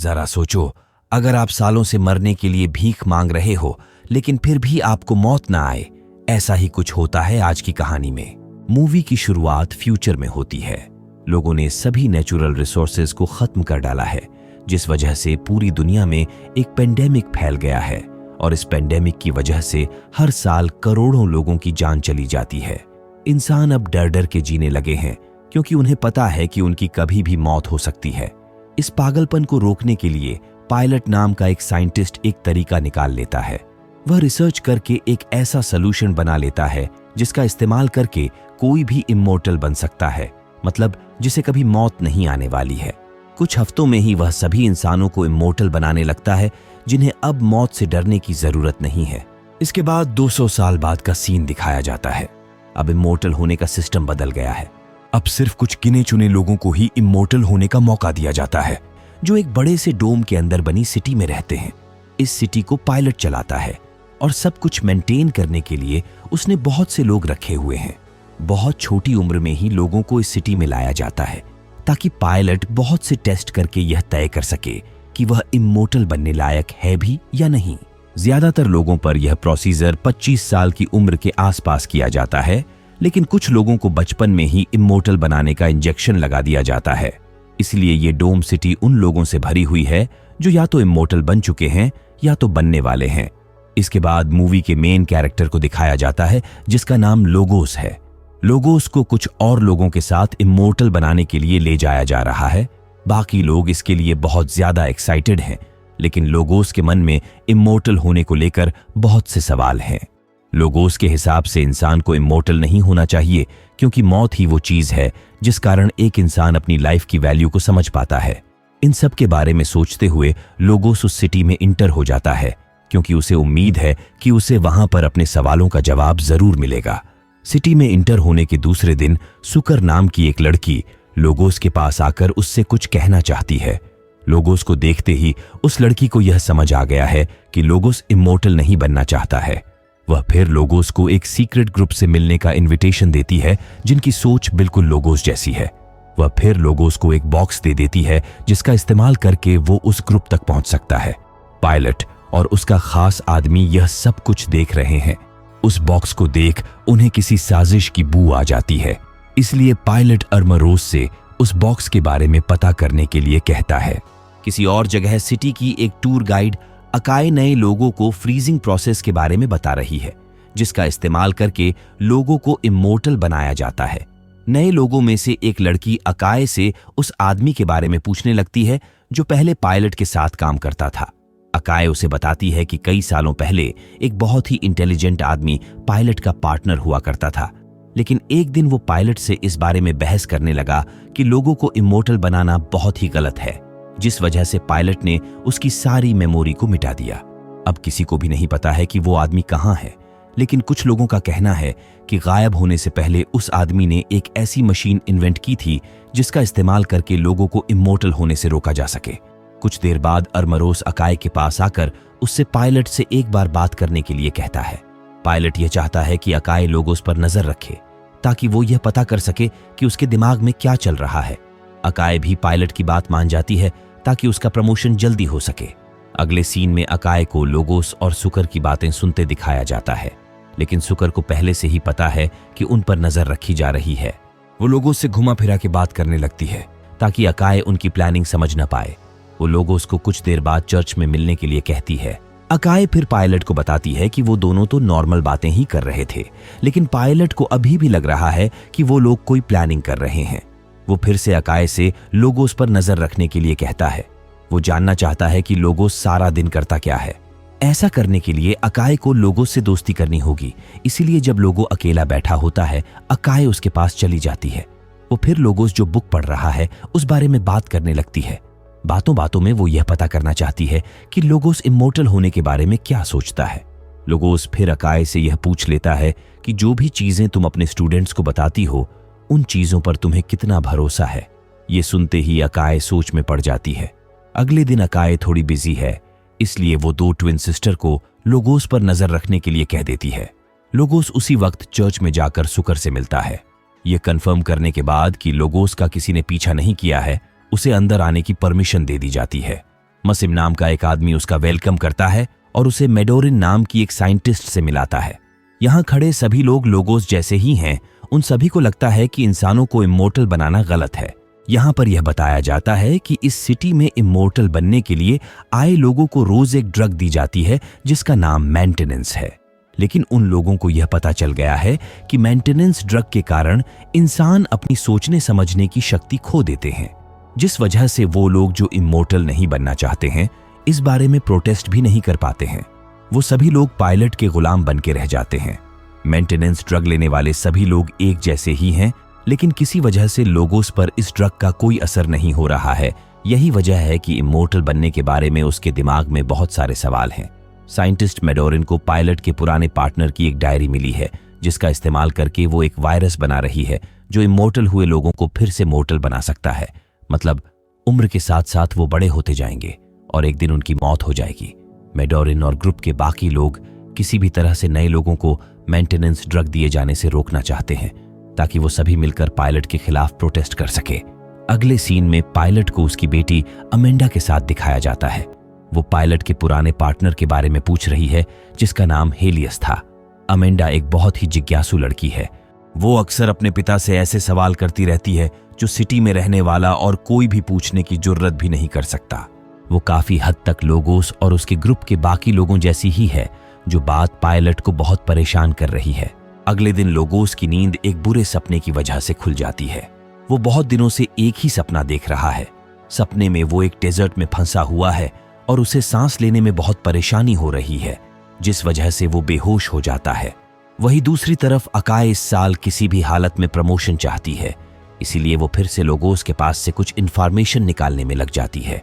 जरा सोचो, अगर आप सालों से मरने के लिए भीख मांग रहे हो लेकिन फिर भी आपको मौत ना आए, ऐसा ही कुछ होता है आज की कहानी में। मूवी की शुरुआत फ्यूचर में होती है। लोगों ने सभी नेचुरल रिसोर्सेज को खत्म कर डाला है, जिस वजह से पूरी दुनिया में एक पेंडेमिक फैल गया है और इस पेंडेमिक की वजह से हर साल करोड़ों लोगों की जान चली जाती है। इंसान अब डर डर के जीने लगे हैं क्योंकि उन्हें पता है कि उनकी कभी भी मौत हो सकती है। इस पागलपन को रोकने के लिए पायलट नाम का एक साइंटिस्ट एक तरीका निकाल लेता है। वह रिसर्च करके एक ऐसा सॉल्यूशन बना लेता है जिसका इस्तेमाल करके कोई भी इमोर्टल बन सकता है, मतलब जिसे कभी मौत नहीं आने वाली है। कुछ हफ्तों में ही वह सभी इंसानों को इमोर्टल बनाने लगता है जिन्हें अब मौत से डरने की जरूरत नहीं है। इसके बाद 200 साल बाद का सीन दिखाया जाता है। अब इमोर्टल होने का सिस्टम बदल गया है। अब सिर्फ कुछ गिने चुने लोगों को ही इमोर्टल होने का मौका दिया जाता है, जो एक बड़े से डोम के अंदर बनी सिटी में रहते हैं। इस सिटी को पायलट चलाता है और सब कुछ मेंटेन करने के लिए उसने बहुत से लोग रखे हुए हैं। बहुत छोटी उम्र में ही लोगों को इस सिटी में लाया जाता है ताकि पायलट बहुत से टेस्ट करके यह तय कर सके कि वह इमोर्टल बनने लायक है भी या नहीं। ज्यादातर लोगों पर यह प्रोसीजर 25 साल की उम्र के आसपास किया जाता है, लेकिन कुछ लोगों को बचपन में ही इमोर्टल बनाने का इंजेक्शन लगा दिया जाता है। इसलिए ये डोम सिटी उन लोगों से भरी हुई है जो या तो इमोर्टल बन चुके हैं या तो बनने वाले हैं। इसके बाद मूवी के मेन कैरेक्टर को दिखाया जाता है जिसका नाम लोगोस है। लोगोस को कुछ और लोगों के साथ इमोर्टल बनाने के लिए ले जाया जा रहा है। बाकी लोग इसके लिए बहुत ज्यादा एक्साइटेड हैं, लेकिन लोगोस के मन में इमोर्टल होने को लेकर बहुत से सवाल हैं। लोगोस के हिसाब से इंसान को इमोर्टल नहीं होना चाहिए क्योंकि मौत ही वो चीज है जिस कारण एक इंसान अपनी लाइफ की वैल्यू को समझ पाता है। इन सब के बारे में सोचते हुए लोगोस उस सिटी में इंटर हो जाता है क्योंकि उसे उम्मीद है कि उसे वहां पर अपने सवालों का जवाब जरूर मिलेगा। सिटी में इंटर होने के दूसरे दिन सुकर नाम की एक लड़की लोगोस के पास आकर उससे कुछ कहना चाहती है। लोगोस को देखते ही उस लड़की को यह समझ आ गया है कि लोगोस इमोर्टल नहीं बनना चाहता है। वह फिर लोगोस को एक सीक्रेट ग्रुप से मिलने का इनविटेशन देती है जिनकी सोच बिल्कुल लोगोस जैसी है। वह फिर लोगोस को एक बॉक्स दे देती है जिसका इस्तेमाल करके वो उस ग्रुप तक पहुंच सकता है। पायलट और उसका खास आदमी यह सब कुछ देख रहे हैं। उस बॉक्स को देख उन्हें किसी साजिश की बू आ जाती है, इसलिए पायलट अरमरोस से उस बॉक्स के बारे में पता करने के लिए कहता है। किसी और जगह सिटी की एक टूर गाइड अकाए नए लोगों को फ्रीजिंग प्रोसेस के बारे में बता रही है, जिसका इस्तेमाल करके लोगों को इमोर्टल बनाया जाता है। नए लोगों में से एक लड़की अकाए से उस आदमी के बारे में पूछने लगती है जो पहले पायलट के साथ काम करता था। अकाए उसे बताती है कि कई सालों पहले एक बहुत ही इंटेलिजेंट आदमी पायलट का पार्टनर हुआ करता था, लेकिन एक दिन वो पायलट से इस बारे में बहस करने लगा कि लोगों को इमोर्टल बनाना बहुत ही गलत है, जिस वजह से पायलट ने उसकी सारी मेमोरी को मिटा दिया। अब किसी को भी नहीं पता है कि वो आदमी कहाँ है, लेकिन कुछ लोगों का कहना है कि गायब होने से पहले उस आदमी ने एक ऐसी मशीन इन्वेंट की थी जिसका इस्तेमाल करके लोगों को इमोर्टल होने से रोका जा सके। कुछ देर बाद अरमरोस अकाए के पास आकर उससे पायलट से एक बार बात करने के लिए कहता है। पायलट यह चाहता है कि अकाए लोगोस पर नजर रखे ताकि वो यह पता कर सके कि उसके दिमाग में क्या चल रहा है। अकाए भी पायलट की बात मान जाती है ताकि उसका प्रमोशन जल्दी हो सके। अगले सीन में अकाए को लोगोस और सुकर की बातें सुनते दिखाया जाता है, लेकिन सुकर को पहले से ही पता है कि उन पर नजर रखी जा रही है। वो लोगोस से घुमा फिरा के बात करने लगती है ताकि अकाए उनकी प्लानिंग समझ न पाए। वो लोगोस को कुछ देर बाद चर्च में मिलने के लिए कहती है। अकाए फिर पायलट को बताती है कि वो दोनों तो नॉर्मल बातें ही कर रहे थे, लेकिन पायलट को अभी भी लग रहा है कि वो लोग कोई प्लानिंग कर रहे हैं। वो फिर से अकाए से लोगोस पर नजर रखने के लिए कहता है। वो जानना चाहता है कि लोगोस सारा दिन करता क्या है। ऐसा करने के लिए अकाए को लोगोस से दोस्ती करनी होगी, इसीलिए जब लोगो अकेला बैठा होता है अकाए उसके पास चली जाती है। वो फिर लोगोस जो बुक पढ़ रहा है उस बारे में बात करने लगती है। बातों बातों में वो यह पता करना चाहती है कि लोगोस इमोर्टल होने के बारे में क्या सोचता है। लोगोस फिर अकाए से यह पूछ लेता है कि जो भी चीजें तुम अपने स्टूडेंट्स को बताती हो उन चीजों पर तुम्हें कितना भरोसा है। ये सुनते ही अकाए सोच में पड़ जाती है। अगले दिन अकाए थोड़ी बिजी है, इसलिए वो दो ट्विन सिस्टर को लोगोस पर नजर रखने के लिए कह देती है। लोगोस उसी वक्त चर्च में जाकर सुकर से मिलता है। ये कंफर्म करने के बाद कि लोगोस का किसी ने पीछा नहीं किया है, उसे अंदर आने की परमिशन दे दी जाती है। मसिम नाम का एक आदमी उसका वेलकम करता है और उसे मेडोरिन नाम की एक साइंटिस्ट से मिलाता है। यहाँ खड़े सभी लोग लोगोस जैसे ही हैं। उन सभी को लगता है कि इंसानों को इमोर्टल बनाना गलत है। यहाँ पर यह बताया जाता है कि इस सिटी में इमोर्टल बनने के लिए आए लोगों को रोज एक ड्रग दी जाती है जिसका नाम मेंटेनेंस है। लेकिन उन लोगों को यह पता चल गया है कि मेंटेनेंस ड्रग के कारण इंसान अपनी सोचने समझने की शक्ति खो देते हैं, जिस वजह से वो लोग जो इमोर्टल नहीं बनना चाहते हैं इस बारे में प्रोटेस्ट भी नहीं कर पाते हैं। वो सभी लोग पायलट के गुलाम बन के रह जाते हैं। मेंटेनेंस ड्रग लेने वाले सभी लोग एक जैसे ही हैं, लेकिन किसी वजह से लोगोस पर इस ड्रग का कोई असर नहीं हो रहा है। यही वजह है कि इमोर्टल बनने के बारे में उसके दिमाग में बहुत सारे सवाल हैं। साइंटिस्ट मेडोरिन को पायलट के पुराने पार्टनर की एक डायरी मिली है जिसका इस्तेमाल करके वो एक वायरस बना रही है जो इमोर्टल हुए लोगों को फिर से मोर्टल बना सकता है। मतलब उम्र के साथ साथ वो बड़े होते जाएंगे और एक दिन उनकी मौत हो जाएगी। मेडोरिन और ग्रुप के बाकी लोग किसी भी तरह से नए लोगों को मेंटेनेंस ड्रग दिए जाने से रोकना चाहते हैं ताकि वो सभी मिलकर पायलट के खिलाफ प्रोटेस्ट कर सके। अगले सीन में पायलट को उसकी बेटी अमेंडा के साथ दिखाया जाता है। वो पायलट के पुराने पार्टनर के बारे में पूछ रही है जिसका नाम हेलियस था। अमेंडा एक बहुत ही जिज्ञासु लड़की है। वो अक्सर अपने पिता से ऐसे सवाल करती रहती है जो सिटी में रहने वाला और कोई भी पूछने की जुर्रत भी नहीं कर सकता। वो काफी हद तक लोगोस और उसके ग्रुप के बाकी लोगों जैसी ही है, जो बात पायलट को बहुत परेशान कर रही है। अगले दिन लोगोस की नींद एक बुरे सपने की वजह से खुल जाती है। वो बहुत दिनों से एक ही सपना देख रहा है। सपने में वो एक डेजर्ट में फंसा हुआ है और उसे सांस लेने में बहुत परेशानी हो रही है, जिस वजह से वो बेहोश हो जाता है। वहीं दूसरी तरफ अकाय इस साल किसी भी हालत में प्रमोशन चाहती है, इसीलिए वो फिर से लोगोस के पास से कुछ इन्फॉर्मेशन निकालने में लग जाती है।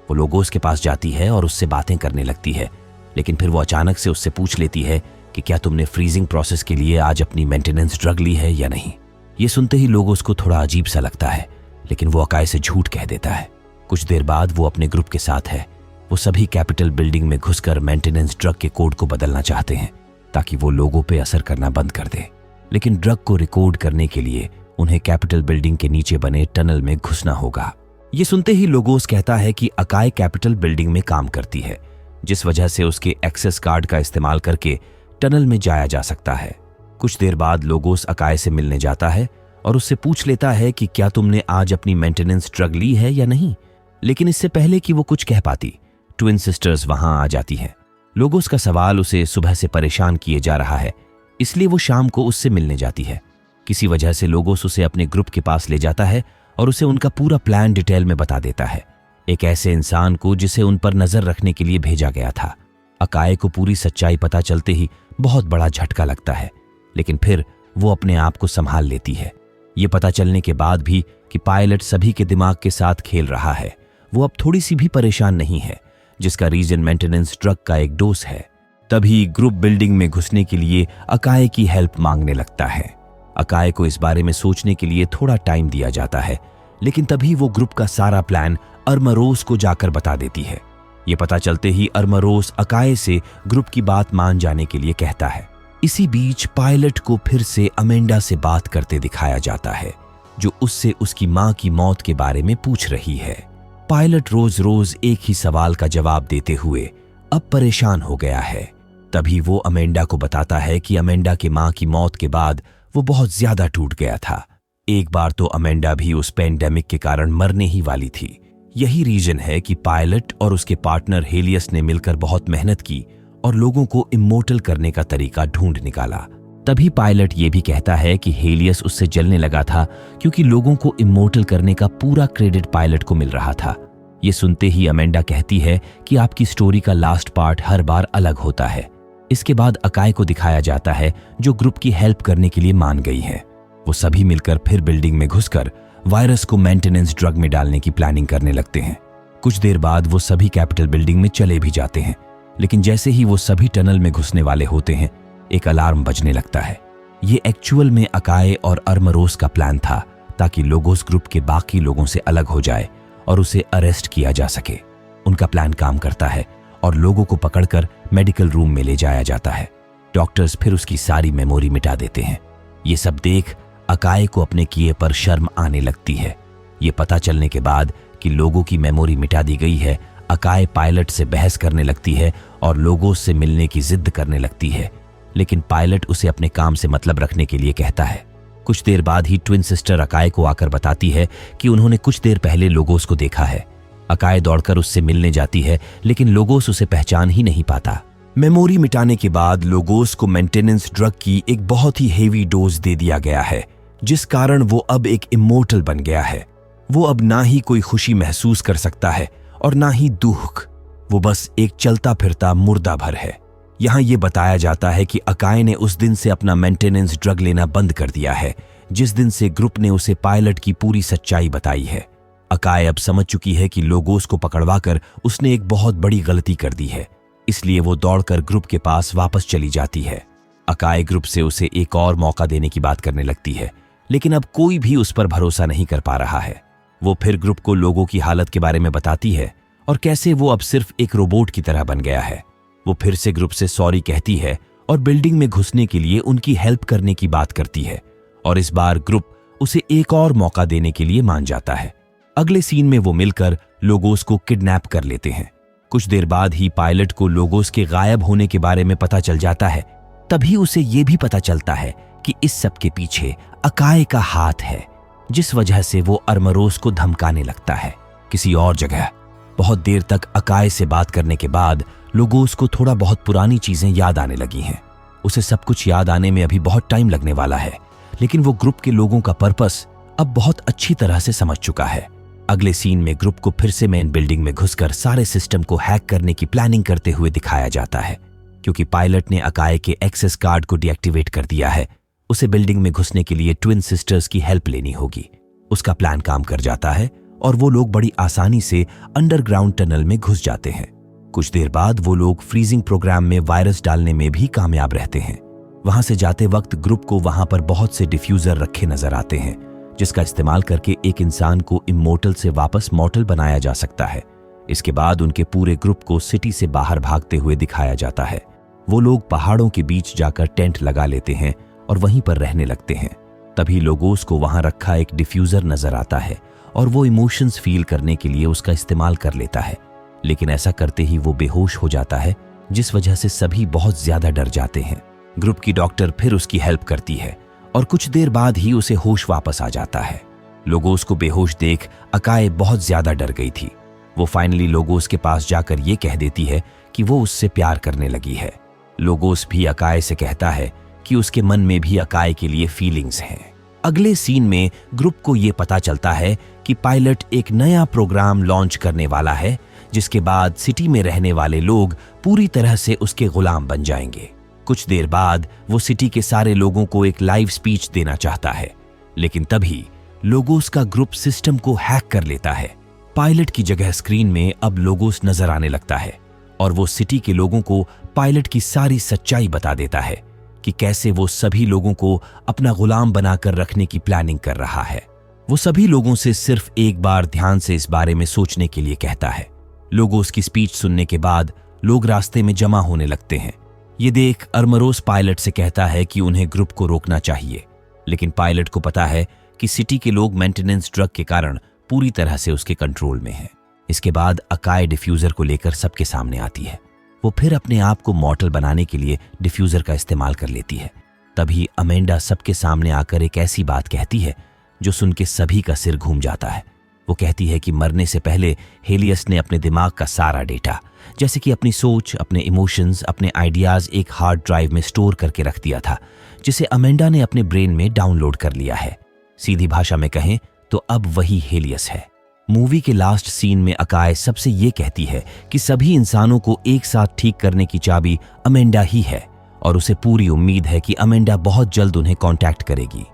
वो लोगोस के पास जाती है और उससे बातें करने लगती है, लेकिन फिर वो अचानक से उससे पूछ लेती है कि क्या तुमने फ्रीजिंग प्रोसेस के लिए आज अपनी मेंटेनेंस ड्रग ली है या नहीं। ये सुनते ही लोगोस को थोड़ा अजीब सा लगता है, लेकिन वो अकाय से झूठ कह देता है। कुछ देर बाद वो अपने ग्रुप के साथ है। वो सभी कैपिटल बिल्डिंग में घुसकर मेंटेनेंस ड्रग के कोड को बदलना चाहते हैं ताकि वो लोगों पे असर करना बंद कर दे। लेकिन ड्रग को रिकॉर्ड करने के लिए उन्हें कैपिटल बिल्डिंग के नीचे बने टनल में घुसना होगा। ये सुनते ही लोगोस कहता है कि अकाय कैपिटल बिल्डिंग में काम करती है, जिस वजह से उसके एक्सेस कार्ड का इस्तेमाल करके टनल में जाया जा सकता है। कुछ देर बाद लोगोस अकाय से मिलने जाता है और उससे पूछ लेता है कि क्या तुमने आज अपनी मेंटेनेंस ड्रग ली है या नहीं। लेकिन इससे पहले कि वो कुछ कह पाती, ट्विन सिस्टर्स वहां आ जाती हैं। लोगोस का सवाल उसे सुबह से परेशान किए जा रहा है, इसलिए वो शाम को उससे मिलने जाती है। किसी वजह से लोगोस उसे अपने ग्रुप के पास ले जाता है और उसे उनका पूरा प्लान डिटेल में बता देता है, एक ऐसे इंसान को जिसे उन पर नजर रखने के लिए भेजा गया था। अकाय को पूरी सच्चाई पता चलते ही बहुत बड़ा झटका लगता है, लेकिन फिर वो अपने आप को संभाल लेती है। ये पता चलने के बाद भी कि पायलट सभी के दिमाग के साथ खेल रहा है, वो अब थोड़ी सी भी परेशान नहीं है, जिसका रीजन मेंटेनेंस ड्रग का एक डोज है। तभी ग्रुप बिल्डिंग में घुसने के लिए अकाय की हेल्प मांगने लगता है। अकाय को इस बारे में सोचने के लिए थोड़ा टाइम दिया जाता है, लेकिन तभी वो ग्रुप का सारा प्लान अरमरोस को जाकर बता देती है। ये पता चलते ही अरमरोस अकाय से ग्रुप की बात मान जाने के लिए कहता है। इसी बीच पायलट को फिर से अमेंडा से बात करते दिखाया जाता है, जो उससे उसकी मां की मौत के बारे में पूछ रही है। पायलट रोज रोज एक ही सवाल का जवाब देते हुए अब परेशान हो गया है। तभी वो अमेंडा को बताता है कि अमेंडा के मां की मौत के बाद वो बहुत ज्यादा टूट गया था। एक बार तो अमेंडा भी उस पेंडेमिक के कारण मरने ही वाली थी। यही रीजन है कि पायलट और उसके पार्टनर हेलियस ने मिलकर बहुत मेहनत की और लोगों को इमोर्टल करने का तरीका ढूंढ निकाला। तभी पायलट ये भी कहता है कि हेलियस उससे जलने लगा था क्योंकि लोगों को इमोर्टल करने का पूरा क्रेडिट पायलट को मिल रहा था। ये सुनते ही अमेंडा कहती है कि आपकी स्टोरी का लास्ट पार्ट हर बार अलग होता है। इसके बाद अकाय को दिखाया जाता है, जो ग्रुप की हेल्प करने के लिए मान गई है। वो सभी मिलकर फिर बिल्डिंग में घुसकर वायरस को मेंटेनेंस ड्रग में डालने की प्लानिंग करने लगते हैं। कुछ देर बाद वो सभी कैपिटल बिल्डिंग में चले भी जाते हैं, लेकिन जैसे ही वो सभी टनल में घुसने वाले होते हैं, एक अलार्म बजने लगता है। ये एक्चुअल में अकाय और अरमरोस का प्लान था, ताकि लोगोस ग्रुप के बाकी लोगों से अलग हो जाए और उसे अरेस्ट किया जा सके। उनका प्लान काम करता है और लोगों को पकड़कर मेडिकल रूम में ले जाया जाता है। डॉक्टर्स फिर उसकी सारी मेमोरी मिटा देते हैं। ये सब देख अकाय को अपने किए पर शर्म आने लगती है। ये पता चलने के बाद कि लोगों की मेमोरी मिटा दी गई है, अकाए पायलट से बहस करने लगती है और लोगोस से मिलने की जिद करने लगती है, लेकिन पायलट उसे अपने काम से मतलब रखने के लिए कहता है। कुछ देर बाद ही ट्विन सिस्टर अकाए को आकर बताती है कि उन्होंने कुछ देर पहले लोगोस को देखा है। अकाए दौड़कर उससे मिलने जाती है, लेकिन लोगोस उसे पहचान ही नहीं पाता। मेमोरी मिटाने के बाद लोगोस को मेंटेनेंस ड्रग की एक बहुत ही हेवी डोज दे दिया गया है, जिस कारण वो अब एक इमोर्टल बन गया है। वो अब ना ही कोई खुशी महसूस कर सकता है और ना ही दुख। वो बस एक चलता फिरता मुर्दा भर है। यहाँ ये बताया जाता है कि अकाए ने उस दिन से अपना मेंटेनेंस ड्रग लेना बंद कर दिया है, जिस दिन से ग्रुप ने उसे पायलट की पूरी सच्चाई बताई है। अकाए अब समझ चुकी है कि लोगोस को पकड़वाकर उसने एक बहुत बड़ी गलती कर दी है, इसलिए वो दौड़कर ग्रुप के पास वापस चली जाती है। अकाए ग्रुप से उसे एक और मौका देने की बात करने लगती है, लेकिन अब कोई भी उस पर भरोसा नहीं कर पा रहा है। वो फिर ग्रुप को लोगों की हालत के बारे में बताती है और कैसे वो अब सिर्फ एक रोबोट की तरह बन गया है। वो फिर से ग्रुप से सॉरी कहती है और बिल्डिंग में घुसने के लिए उनकी हेल्प करने की बात करती है, और इस बार ग्रुप उसे एक और मौका देने के लिए मान जाता है। अगले सीन में वो मिलकर लोगोस को किडनैप कर लेते हैं। कुछ देर बाद ही पायलट को लोगोस के गायब होने के बारे में पता चल जाता है। तभी उसे ये भी पता चलता है कि इस सब के पीछे अकाए का हाथ है, जिस वजह से वो अरमरोस को धमकाने लगता है। किसी और जगह बहुत देर तक अकाए से बात करने के बाद लोगोस को थोड़ा बहुत पुरानी चीजें याद आने लगी हैं। उसे सब कुछ याद आने में अभी बहुत टाइम लगने वाला है, लेकिन वो ग्रुप के लोगों का पर्पस अब बहुत अच्छी तरह से समझ चुका है। अगले सीन में ग्रुप को फिर से मेन बिल्डिंग में घुसकर सारे सिस्टम को हैक करने की प्लानिंग करते हुए दिखाया जाता है। क्योंकि पायलट ने अकाए के एक्सेस कार्ड को डीएक्टिवेट कर दिया है, उसे बिल्डिंग में घुसने के लिए ट्विन सिस्टर्स की हेल्प लेनी होगी। उसका प्लान काम कर जाता है और वो लोग बड़ी आसानी से अंडरग्राउंड टनल में घुस जाते हैं। कुछ देर बाद वो लोग फ्रीजिंग प्रोग्राम में वायरस डालने में भी कामयाब रहते हैं। वहां से जाते वक्त ग्रुप को वहां पर बहुत से डिफ्यूजर रखे नजर आते हैं, जिसका इस्तेमाल करके एक इंसान को इमोर्टल से वापस मॉर्टल बनाया जा सकता है। इसके बाद उनके पूरे ग्रुप को सिटी से बाहर भागते हुए दिखाया जाता है। वो लोग पहाड़ों के बीच जाकर टेंट लगा लेते हैं और वहीं पर रहने लगते हैं। तभी लोगोस को वहां रखा एक डिफ्यूजर नजर आता है और वो इमोशंस फील करने के लिए उसका इस्तेमाल कर लेता है, लेकिन ऐसा करते ही वो बेहोश हो जाता है, जिस वजह से सभी बहुत ज्यादा डर जाते हैं। ग्रुप की डॉक्टर फिर उसकी हेल्प करती है और कुछ देर बाद ही उसे होश वापस आ जाता है। लोगोस को बेहोश देख अकाए बहुत ज्यादा डर गई थी। वो फाइनली लोगोस के पास जाकर ये कह देती है कि वो उससे प्यार करने लगी है। लोगोस भी अकाए से कहता है कि उसके मन में भी अकाए के लिए फीलिंग्स हैं। अगले सीन में ग्रुप को ये पता चलता है कि पायलट एक नया प्रोग्राम लॉन्च करने वाला है, जिसके बाद सिटी में रहने वाले लोग पूरी तरह से उसके गुलाम बन जाएंगे। कुछ देर बाद वो सिटी के सारे लोगों को एक लाइव स्पीच देना चाहता है, लेकिन तभी लोगोस का ग्रुप सिस्टम को हैक कर लेता है। पायलट की जगह स्क्रीन में अब लोगोस नजर आने लगता है और वो सिटी के लोगों को पायलट की सारी सच्चाई बता देता है कि कैसे वो सभी लोगों को अपना गुलाम बनाकर रखने की प्लानिंग कर रहा है। वो सभी लोगों से सिर्फ एक बार ध्यान से इस बारे में सोचने के लिए कहता है। लोगोस की स्पीच सुनने के बाद लोग रास्ते में जमा होने लगते हैं। ये देख अरमरोस पायलट से कहता है कि उन्हें ग्रुप को रोकना चाहिए, लेकिन पायलट को पता है कि सिटी के लोग मेंटेनेंस ड्रग के कारण पूरी तरह से उसके कंट्रोल में हैं। इसके बाद अकाए डिफ्यूजर को लेकर सबके सामने आती है। वो फिर अपने आप को मॉर्टल बनाने के लिए डिफ्यूजर का इस्तेमाल कर लेती है। तभी अमेंडा सबके सामने आकर एक ऐसी बात कहती है जो सुन के सभी का सिर घूम जाता है। वो कहती है कि मरने से पहले हेलियस ने अपने दिमाग का सारा डेटा, जैसे कि अपनी सोच, अपने इमोशंस, अपने आइडियाज एक हार्ड ड्राइव में स्टोर करके रख दिया था, जिसे अमेंडा ने अपने ब्रेन में डाउनलोड कर लिया है। सीधी भाषा में कहें तो अब वही हेलियस है। मूवी के लास्ट सीन में अकाए सबसे ये कहती है कि सभी इंसानों को एक साथ ठीक करने की चाबी अमेंडा ही है और उसे पूरी उम्मीद है कि अमेंडा बहुत जल्द उन्हें कांटेक्ट करेगी।